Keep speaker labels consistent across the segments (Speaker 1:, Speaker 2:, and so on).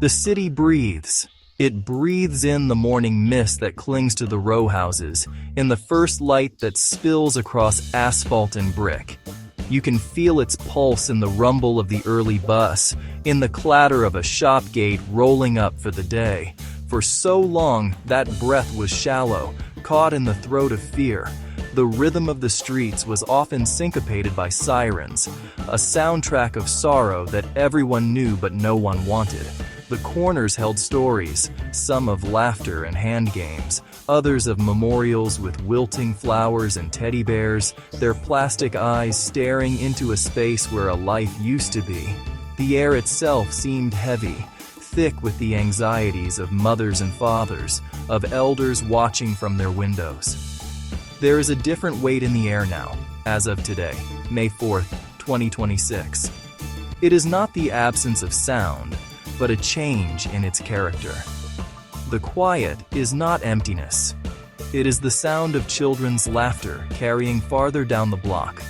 Speaker 1: The city breathes. It breathes in the morning mist that clings to the row houses, in the first light that spills across asphalt and brick. You can feel its pulse in the rumble of the early bus, in the clatter of a shop gate rolling up for the day. For so long, that breath was shallow, caught in the throat of fear. The rhythm of the streets was often syncopated by sirens, a soundtrack of sorrow that everyone knew but no one wanted. The corners held stories, some of laughter and hand games, others of memorials with wilting flowers and teddy bears, their plastic eyes staring into a space where a life used to be. The air itself seemed heavy, thick with the anxieties of mothers and fathers, of elders watching from their windows. There is a different weight in the air now, as of today, May 4th, 2026. It is not the absence of sound, but a change in its character. The quiet is not emptiness. It is the sound of children's laughter carrying farther down the block,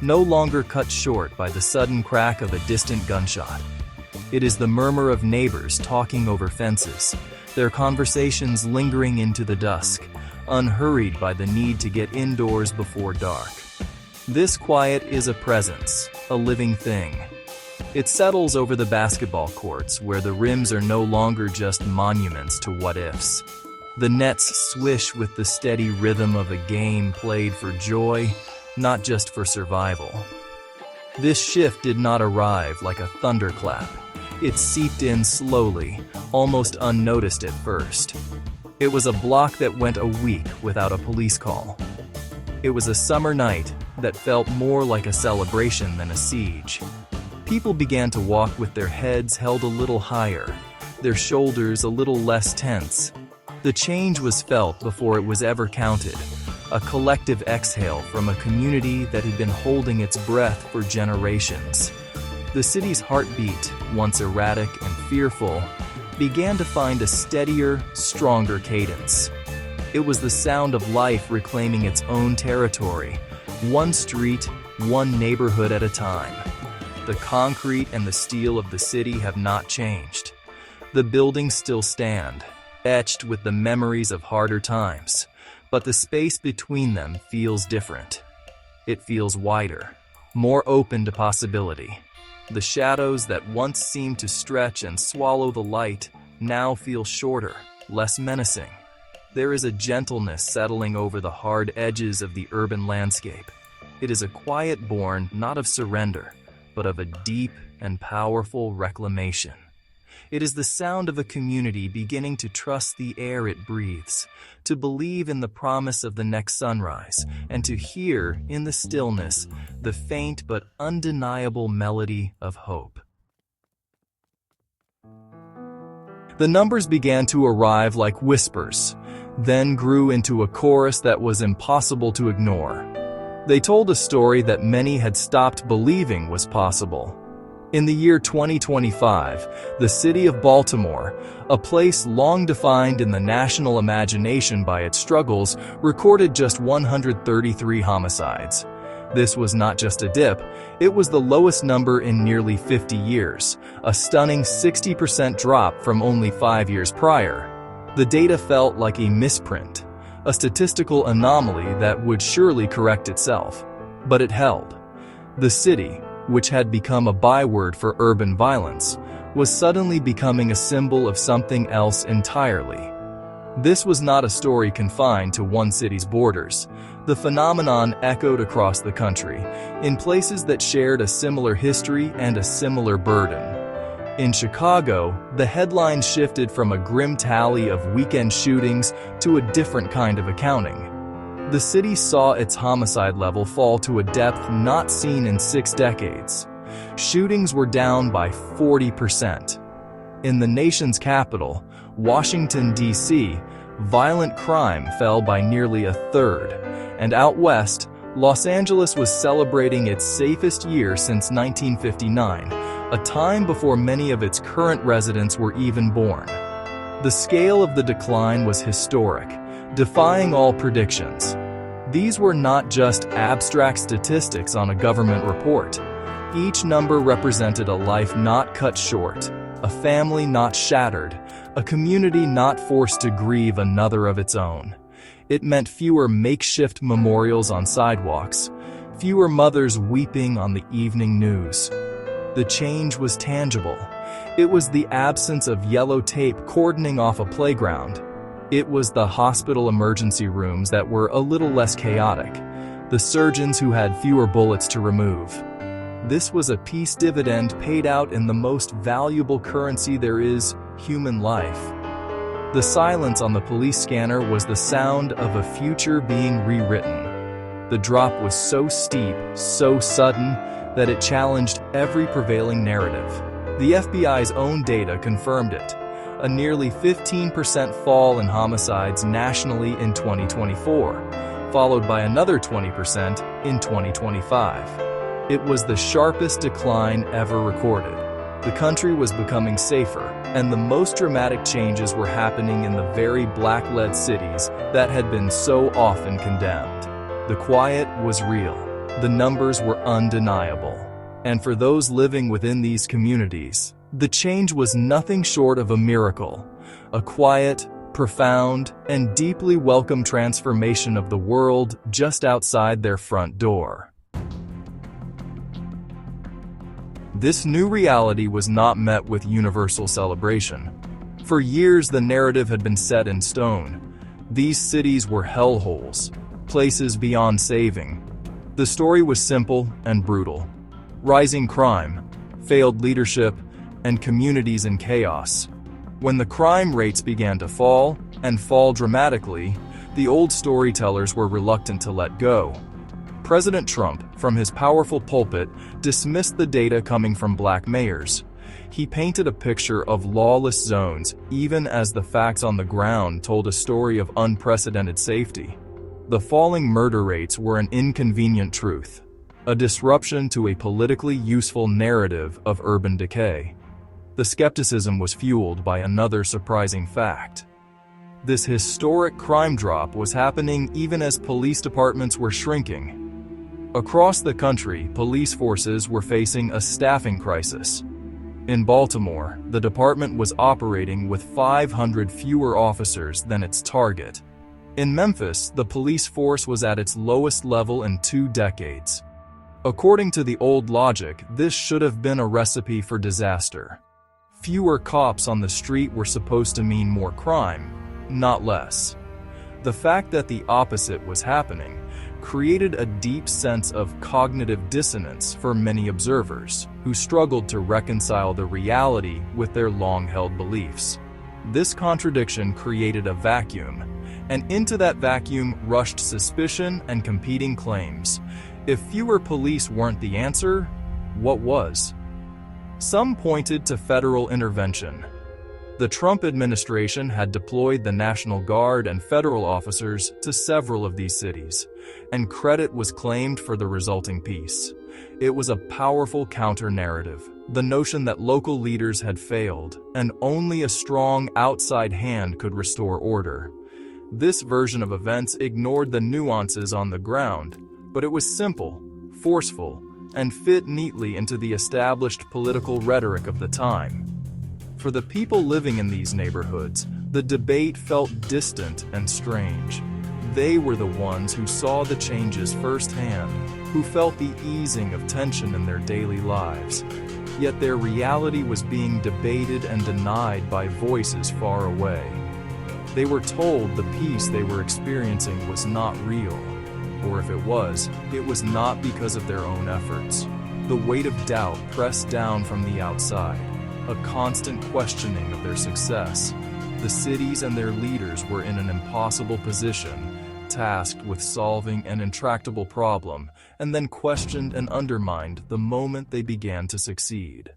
Speaker 1: no longer cut short by the sudden crack of a distant gunshot. It is the murmur of neighbors talking over fences, their conversations lingering into the dusk, unhurried by the need to get indoors before dark. This quiet is a presence, a living thing. It settles over the basketball courts where the rims are no longer just monuments to what-ifs. The nets swish with the steady rhythm of a game played for joy, not just for survival. This shift did not arrive like a thunderclap. It seeped in slowly, almost unnoticed at first. It was a block that went a week without a police call. It was a summer night that felt more like a celebration than a siege. People began to walk with their heads held a little higher, their shoulders a little less tense. The change was felt before it was ever counted, a collective exhale from a community that had been holding its breath for generations. The city's heartbeat, once erratic and fearful, began to find a steadier, stronger cadence. It was the sound of life reclaiming its own territory, one street, one neighborhood at a time. The concrete and the steel of the city have not changed. The buildings still stand, etched with the memories of harder times, but the space between them feels different. It feels wider, more open to possibility. The shadows that once seemed to stretch and swallow the light now feel shorter, less menacing. There is a gentleness settling over the hard edges of the urban landscape. It is a quiet born not of surrender, but of a deep and powerful reclamation. It is the sound of a community beginning to trust the air it breathes, to believe in the promise of the next sunrise, and to hear, in the stillness, the faint but undeniable melody of hope. The numbers began to arrive like whispers, then grew into a chorus that was impossible to ignore. They told a story that many had stopped believing was possible. In the year 2025, the city of Baltimore, a place long defined in the national imagination by its struggles, recorded just 133 homicides. This was not just a dip, it was the lowest number in nearly 50 years, a stunning 60% drop from only 5 years prior. The data felt like a misprint, a statistical anomaly that would surely correct itself. But it held. The city, which had become a byword for urban violence, was suddenly becoming a symbol of something else entirely. This was not a story confined to one city's borders. The phenomenon echoed across the country, in places that shared a similar history and a similar burden. In Chicago, the headline shifted from a grim tally of weekend shootings to a different kind of accounting. The city saw its homicide level fall to a depth not seen in 6 decades. Shootings were down by 40%. In the nation's capital, Washington, D.C., violent crime fell by nearly a third, and out west, Los Angeles was celebrating its safest year since 1959, a time before many of its current residents were even born. The scale of the decline was historic, defying all predictions. These were not just abstract statistics on a government report. Each number represented a life not cut short, a family not shattered, a community not forced to grieve another of its own. It meant fewer makeshift memorials on sidewalks, fewer mothers weeping on the evening news. The change was tangible. It was the absence of yellow tape cordoning off a playground. It was the hospital emergency rooms that were a little less chaotic, the surgeons who had fewer bullets to remove. This was a peace dividend paid out in the most valuable currency there is, human life. The silence on the police scanner was the sound of a future being rewritten. The drop was so steep, so sudden, that it challenged every prevailing narrative. The FBI's own data confirmed it. A nearly 15% fall in homicides nationally in 2024, followed by another 20% in 2025. It was the sharpest decline ever recorded. The country was becoming safer, and the most dramatic changes were happening in the very black-led cities that had been so often condemned. The quiet was real. The numbers were undeniable. And for those living within these communities, the change was nothing short of a miracle, a quiet, profound, and deeply welcome transformation of the world just outside their front door. This new reality was not met with universal celebration. For years, the narrative had been set in stone. These cities were hellholes, places beyond saving. The story was simple and brutal. Rising crime, failed leadership, and communities in chaos. When the crime rates began to fall, and fall dramatically, the old storytellers were reluctant to let go. President Trump, from his powerful pulpit, dismissed the data coming from black mayors. He painted a picture of lawless zones, even as the facts on the ground told a story of unprecedented safety. The falling murder rates were an inconvenient truth, a disruption to a politically useful narrative of urban decay. The skepticism was fueled by another surprising fact. This historic crime drop was happening even as police departments were shrinking. Across the country, police forces were facing a staffing crisis. In Baltimore, the department was operating with 500 fewer officers than its target. In Memphis, the police force was at its lowest level in 2 decades. According to the old logic, this should have been a recipe for disaster. Fewer cops on the street were supposed to mean more crime, not less. The fact that the opposite was happening created a deep sense of cognitive dissonance for many observers who struggled to reconcile the reality with their long-held beliefs. This contradiction created a vacuum, and into that vacuum rushed suspicion and competing claims. If fewer police weren't the answer, what was? Some pointed to federal intervention. The Trump administration had deployed the National Guard and federal officers to several of these cities, and credit was claimed for the resulting peace. It was a powerful counter-narrative, the notion that local leaders had failed, and only a strong outside hand could restore order. This version of events ignored the nuances on the ground, but it was simple, forceful, and fit neatly into the established political rhetoric of the time. For the people living in these neighborhoods, the debate felt distant and strange. They were the ones who saw the changes firsthand, who felt the easing of tension in their daily lives. Yet their reality was being debated and denied by voices far away. They were told the peace they were experiencing was not real, or if it was not because of their own efforts. The weight of doubt pressed down from the outside, a constant questioning of their success. The cities and their leaders were in an impossible position, tasked with solving an intractable problem, and then questioned and undermined the moment they began to succeed.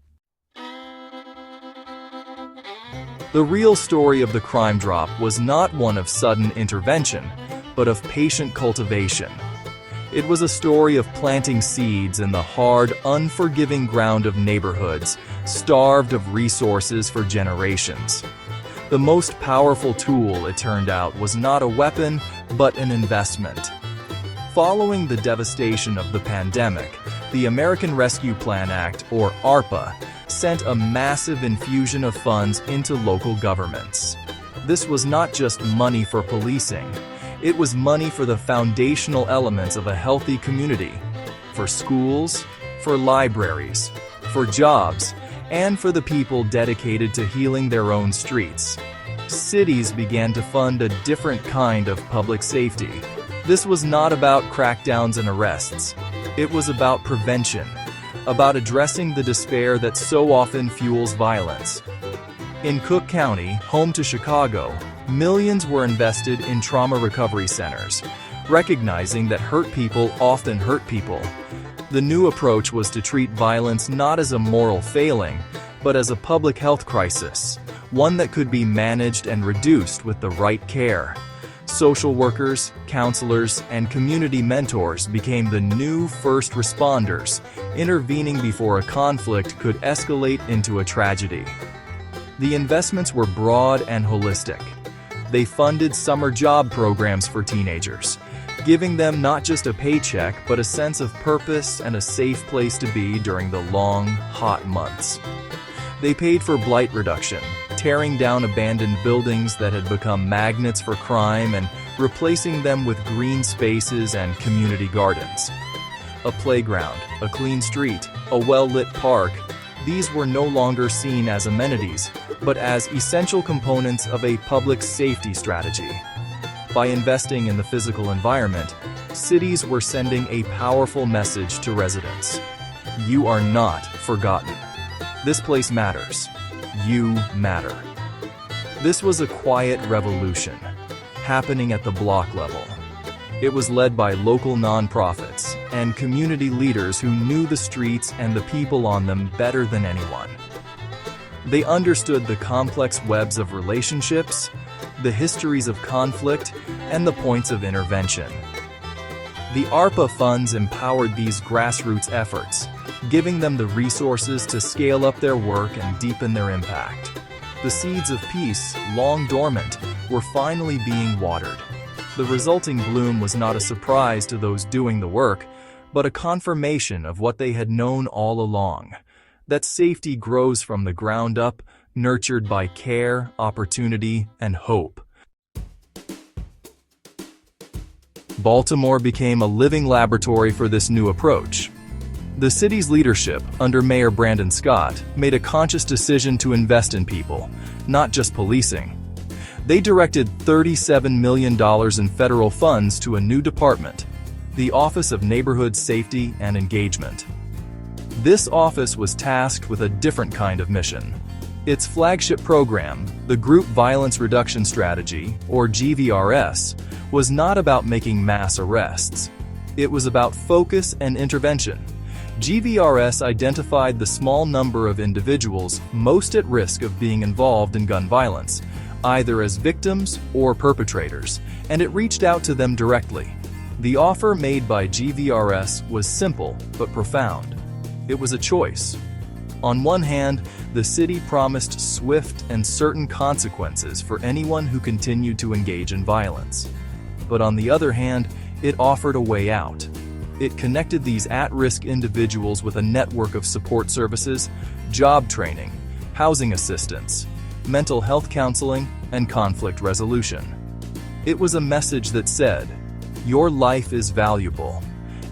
Speaker 1: The real story of the crime drop was not one of sudden intervention, but of patient cultivation. It was a story of planting seeds in the hard, unforgiving ground of neighborhoods, starved of resources for generations. The most powerful tool, it turned out, was not a weapon, but an investment. Following the devastation of the pandemic, The American Rescue Plan Act, or ARPA, sent a massive infusion of funds into local governments. This was not just money for policing. It was money for the foundational elements of a healthy community, for schools, for libraries, for jobs, and for the people dedicated to healing their own streets. Cities began to fund a different kind of public safety. This was not about crackdowns and arrests. It was about prevention, about addressing the despair that so often fuels violence. In Cook County, home to Chicago, millions were invested in trauma recovery centers, recognizing that hurt people often hurt people. The new approach was to treat violence not as a moral failing, but as a public health crisis, one that could be managed and reduced with the right care. Social workers, counselors, and community mentors became the new first responders, intervening before a conflict could escalate into a tragedy. The investments were broad and holistic. They funded summer job programs for teenagers, giving them not just a paycheck but a sense of purpose and a safe place to be during the long, hot months. They paid for blight reduction, tearing down abandoned buildings that had become magnets for crime and replacing them with green spaces and community gardens. A playground, a clean street, a well-lit park, these were no longer seen as amenities, but as essential components of a public safety strategy. By investing in the physical environment, cities were sending a powerful message to residents. You are not forgotten. This place matters. You matter. This was a quiet revolution, happening at the block level. It was led by local nonprofits and community leaders who knew the streets and the people on them better than anyone. They understood the complex webs of relationships, the histories of conflict, and the points of intervention. The ARPA funds empowered these grassroots efforts, giving them the resources to scale up their work and deepen their impact. The seeds of peace, long dormant, were finally being watered. The resulting bloom was not a surprise to those doing the work, but a confirmation of what they had known all along, that safety grows from the ground up, nurtured by care, opportunity, and hope. Baltimore became a living laboratory for this new approach. The city's leadership, under Mayor Brandon Scott, made a conscious decision to invest in people, not just policing. They directed $37 million in federal funds to a new department, the Office of Neighborhood Safety and Engagement. This office was tasked with a different kind of mission. Its flagship program, the Group Violence Reduction Strategy, or GVRS, was not about making mass arrests. It was about focus and intervention. GVRS identified the small number of individuals most at risk of being involved in gun violence, either as victims or perpetrators, and it reached out to them directly. The offer made by GVRS was simple but profound. It was a choice. On one hand, the city promised swift and certain consequences for anyone who continued to engage in violence. But on the other hand, it offered a way out. It connected these at-risk individuals with a network of support services, job training, housing assistance, mental health counseling, and conflict resolution. It was a message that said, "Your life is valuable,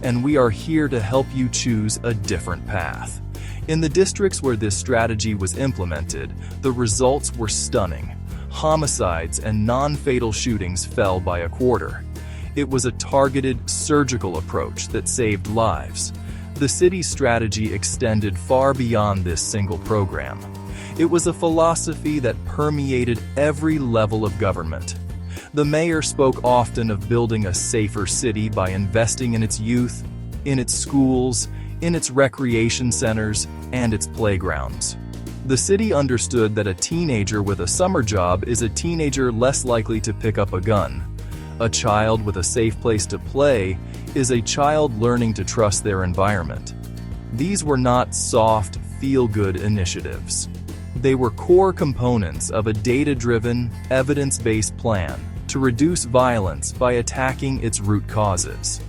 Speaker 1: and we are here to help you choose a different path." In the districts where this strategy was implemented, the results were stunning. Homicides and non-fatal shootings fell by a quarter. It was a targeted, surgical approach that saved lives. The city's strategy extended far beyond this single program. It was a philosophy that permeated every level of government. The mayor spoke often of building a safer city by investing in its youth, in its schools, in its recreation centers, and its playgrounds. The city understood that a teenager with a summer job is a teenager less likely to pick up a gun. A child with a safe place to play is a child learning to trust their environment. These were not soft, feel-good initiatives. They were core components of a data-driven, evidence-based plan to reduce violence by attacking its root causes.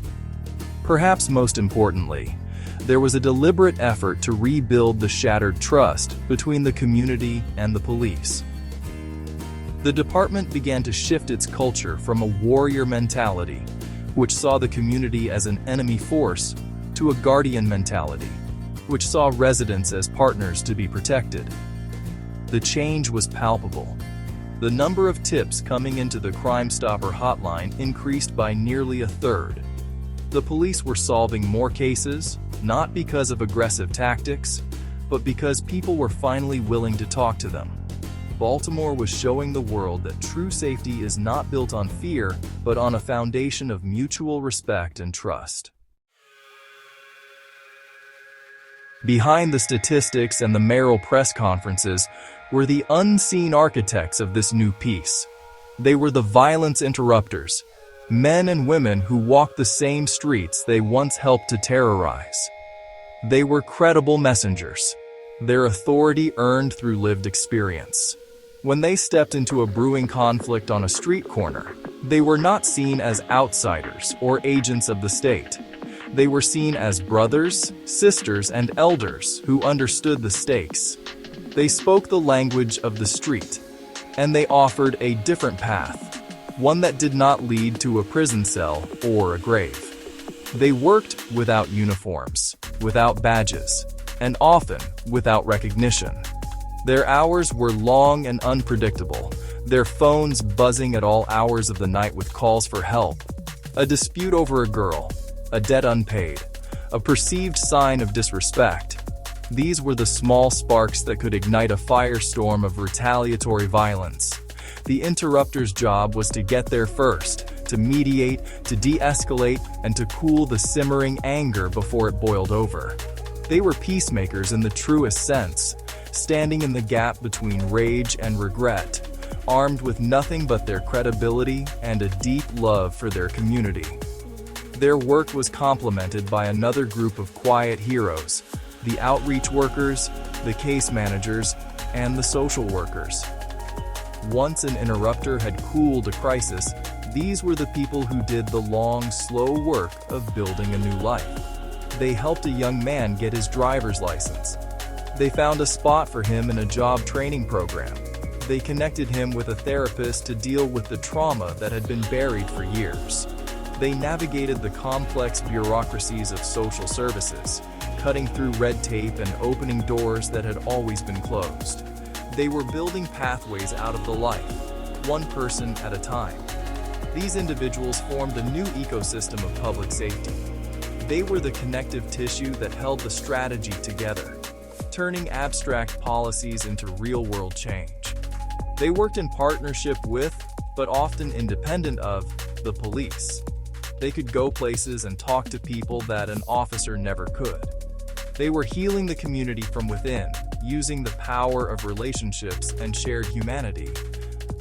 Speaker 1: Perhaps most importantly, there was a deliberate effort to rebuild the shattered trust between the community and the police. The department began to shift its culture from a warrior mentality, which saw the community as an enemy force, to a guardian mentality, which saw residents as partners to be protected. The change was palpable. The number of tips coming into the Crime Stopper hotline increased by nearly a third. The police were solving more cases, not because of aggressive tactics, but because people were finally willing to talk to them. Baltimore was showing the world that true safety is not built on fear, but on a foundation of mutual respect and trust. Behind the statistics and the mayoral press conferences were the unseen architects of this new peace. They were the violence interrupters, men and women who walked the same streets they once helped to terrorize. They were credible messengers, their authority earned through lived experience. When they stepped into a brewing conflict on a street corner, they were not seen as outsiders or agents of the state. They were seen as brothers, sisters, and elders who understood the stakes. They spoke the language of the street, and they offered a different path, one that did not lead to a prison cell or a grave. They worked without uniforms, without badges, and often without recognition. Their hours were long and unpredictable, their phones buzzing at all hours of the night with calls for help. A dispute over a girl, a debt unpaid, a perceived sign of disrespect. These were the small sparks that could ignite a firestorm of retaliatory violence. The interrupter's job was to get there first, to mediate, to de-escalate, and to cool the simmering anger before it boiled over. They were peacemakers in the truest sense, standing in the gap between rage and regret, armed with nothing but their credibility and a deep love for their community. Their work was complemented by another group of quiet heroes, the outreach workers, the case managers, and the social workers. Once an interrupter had cooled a crisis, these were the people who did the long, slow work of building a new life. They helped a young man get his driver's license. They found a spot for him in a job training program. They connected him with a therapist to deal with the trauma that had been buried for years. They navigated the complex bureaucracies of social services, cutting through red tape and opening doors that had always been closed. They were building pathways out of the life, one person at a time. These individuals formed a new ecosystem of public safety. They were the connective tissue that held the strategy together, turning abstract policies into real-world change. They worked in partnership with, but often independent of, the police. They could go places and talk to people that an officer never could. They were healing the community from within, using the power of relationships and shared humanity.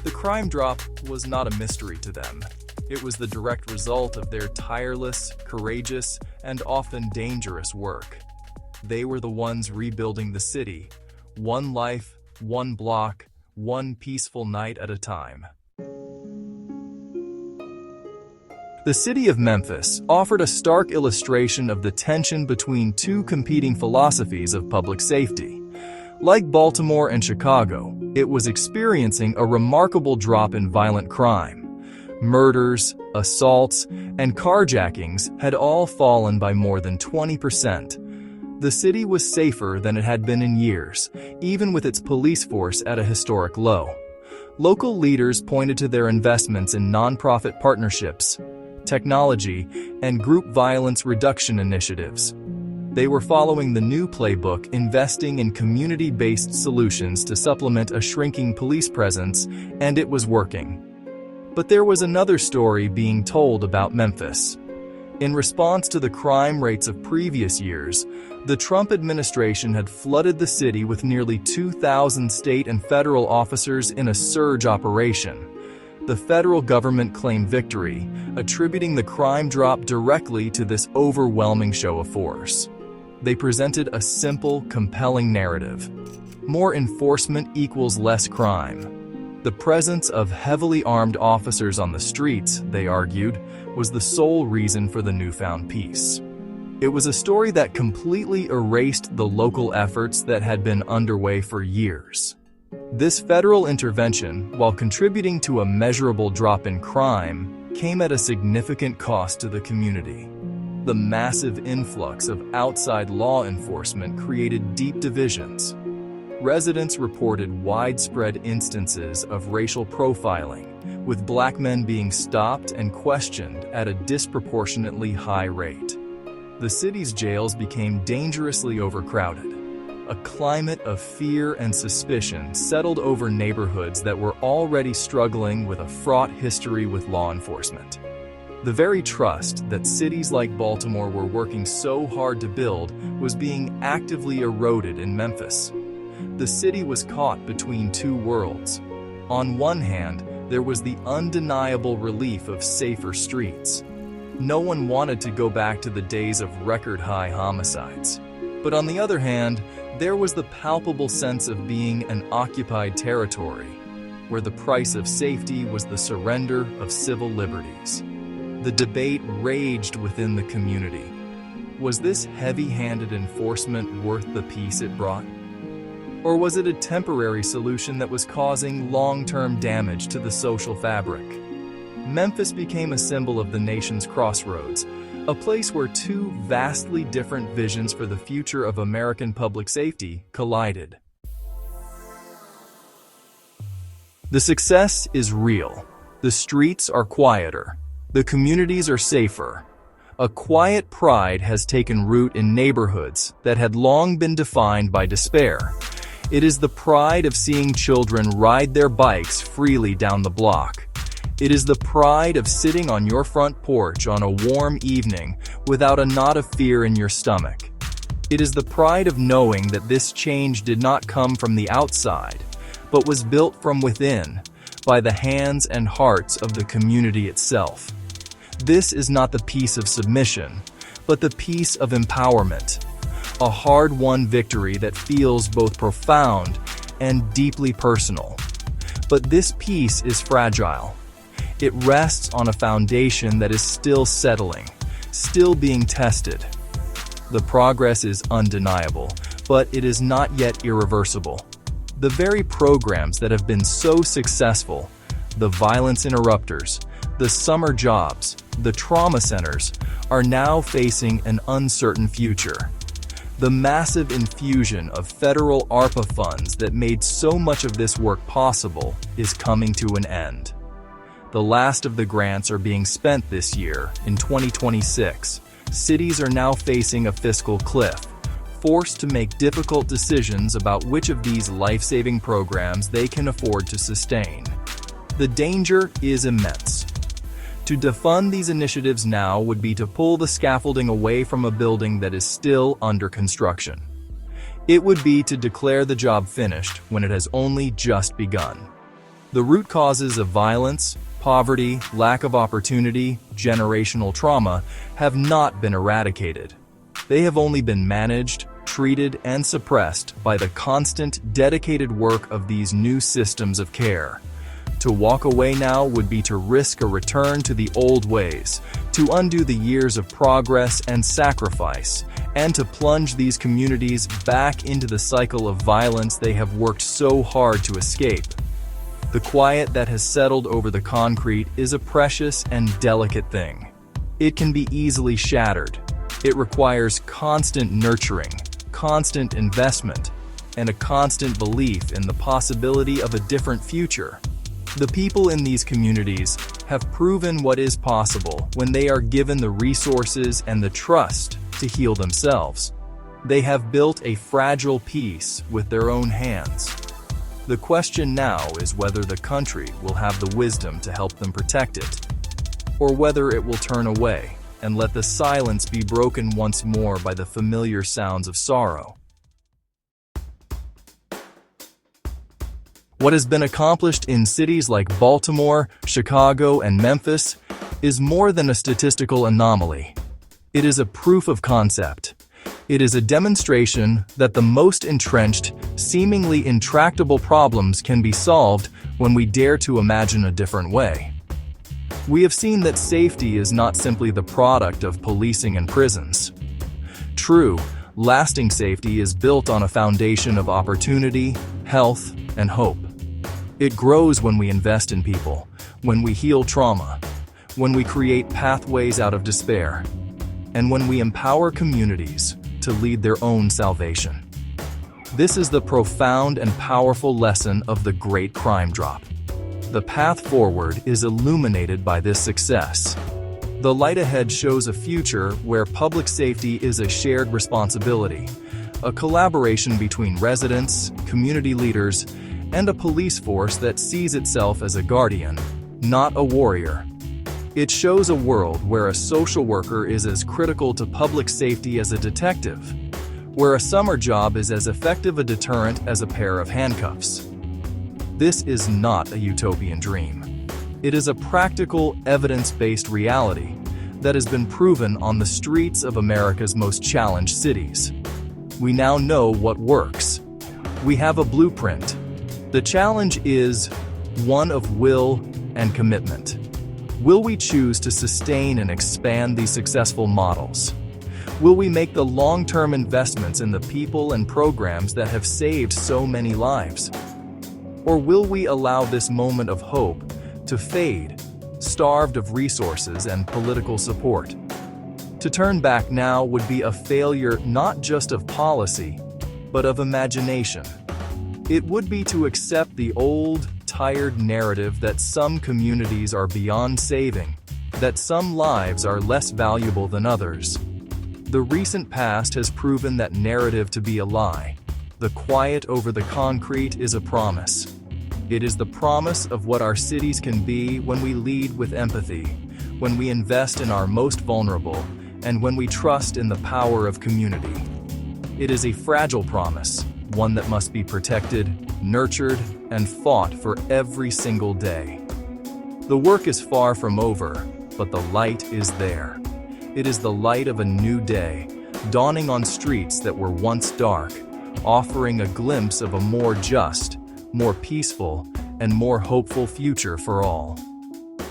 Speaker 1: The crime drop was not a mystery to them. It was the direct result of their tireless, courageous, and often dangerous work. They were the ones rebuilding the city, one life, one block, one peaceful night at a time. The city of Memphis offered a stark illustration of the tension between two competing philosophies of public safety. Like Baltimore and Chicago, it was experiencing a remarkable drop in violent crime. Murders, assaults, and carjackings had all fallen by more than 20%. The city was safer than it had been in years, even with its police force at a historic low. Local leaders pointed to their investments in nonprofit partnerships, technology, and group violence reduction initiatives. They were following the new playbook, investing in community-based solutions to supplement a shrinking police presence, and it was working. But there was another story being told about Memphis. In response to the crime rates of previous years, the Trump administration had flooded the city with nearly 2,000 state and federal officers in a surge operation. The federal government claimed victory, attributing the crime drop directly to this overwhelming show of force. They presented a simple, compelling narrative. More enforcement equals less crime. The presence of heavily armed officers on the streets, they argued, was the sole reason for the newfound peace. It was a story that completely erased the local efforts that had been underway for years. This federal intervention, while contributing to a measurable drop in crime, came at a significant cost to the community. The massive influx of outside law enforcement created deep divisions. Residents reported widespread instances of racial profiling, with black men being stopped and questioned at a disproportionately high rate. The city's jails became dangerously overcrowded. A climate of fear and suspicion settled over neighborhoods that were already struggling with a fraught history with law enforcement. The very trust that cities like Baltimore were working so hard to build was being actively eroded in Memphis. The city was caught between two worlds. On one hand, there was the undeniable relief of safer streets. No one wanted to go back to the days of record-high homicides. But on the other hand, there was the palpable sense of being an occupied territory, where the price of safety was the surrender of civil liberties. The debate raged within the community. Was this heavy-handed enforcement worth the peace it brought? Or was it a temporary solution that was causing long-term damage to the social fabric? Memphis became a symbol of the nation's crossroads, a place where two vastly different visions for the future of American public safety collided. The success is real. The streets are quieter. The communities are safer. A quiet pride has taken root in neighborhoods that had long been defined by despair. It is the pride of seeing children ride their bikes freely down the block. It is the pride of sitting on your front porch on a warm evening without a knot of fear in your stomach. It is the pride of knowing that this change did not come from the outside, but was built from within, by the hands and hearts of the community itself. This is not the peace of submission, but the peace of empowerment, a hard-won victory that feels both profound and deeply personal. But this peace is fragile. It rests on a foundation that is still settling, still being tested. The progress is undeniable, but it is not yet irreversible. The very programs that have been so successful, the violence interrupters, the summer jobs, the trauma centers, are now facing an uncertain future. The massive infusion of federal ARPA funds that made so much of this work possible is coming to an end. The last of the grants are being spent this year, in 2026. Cities are now facing a fiscal cliff, forced to make difficult decisions about which of these life-saving programs they can afford to sustain. The danger is immense. To defund these initiatives now would be to pull the scaffolding away from a building that is still under construction. It would be to declare the job finished when it has only just begun. The root causes of violence, poverty, lack of opportunity, generational trauma have not been eradicated. They have only been managed, treated, and suppressed by the constant, dedicated work of these new systems of care. To walk away now would be to risk a return to the old ways, to undo the years of progress and sacrifice, and to plunge these communities back into the cycle of violence they have worked so hard to escape. The quiet that has settled over the concrete is a precious and delicate thing. It can be easily shattered. It requires constant nurturing, constant investment, and a constant belief in the possibility of a different future. The people in these communities have proven what is possible when they are given the resources and the trust to heal themselves. They have built a fragile peace with their own hands. The question now is whether the country will have the wisdom to help them protect it, or whether it will turn away and let the silence be broken once more by the familiar sounds of sorrow. What has been accomplished in cities like Baltimore, Chicago, and Memphis is more than a statistical anomaly. It is a proof of concept. It is a demonstration that the most entrenched, seemingly intractable problems can be solved when we dare to imagine a different way. We have seen that safety is not simply the product of policing and prisons. True, lasting safety is built on a foundation of opportunity, health, and hope. It grows when we invest in people, when we heal trauma, when we create pathways out of despair, and when we empower communities to lead their own salvation. This is the profound and powerful lesson of the Great Crime Drop. The path forward is illuminated by this success. The light ahead shows a future where public safety is a shared responsibility, a collaboration between residents, community leaders, and a police force that sees itself as a guardian, not a warrior. It shows a world where a social worker is as critical to public safety as a detective, where a summer job is as effective a deterrent as a pair of handcuffs. This is not a utopian dream. It is a practical, evidence-based reality that has been proven on the streets of America's most challenged cities. We now know what works. We have a blueprint. The challenge is one of will and commitment. Will we choose to sustain and expand these successful models? Will we make the long-term investments in the people and programs that have saved so many lives? Or will we allow this moment of hope to fade, starved of resources and political support? To turn back now would be a failure not just of policy, but of imagination. It would be to accept the old, tired narrative that some communities are beyond saving, that some lives are less valuable than others. The recent past has proven that narrative to be a lie. The quiet over the concrete is a promise. It is the promise of what our cities can be when we lead with empathy, when we invest in our most vulnerable, and when we trust in the power of community. It is a fragile promise, one that must be protected, nurtured, and fought for every single day. The work is far from over, but the light is there. It is the light of a new day, dawning on streets that were once dark, offering a glimpse of a more just, more peaceful, and more hopeful future for all.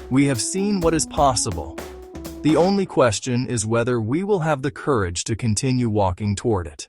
Speaker 1: We have seen what is possible. The only question is whether we will have the courage to continue walking toward it.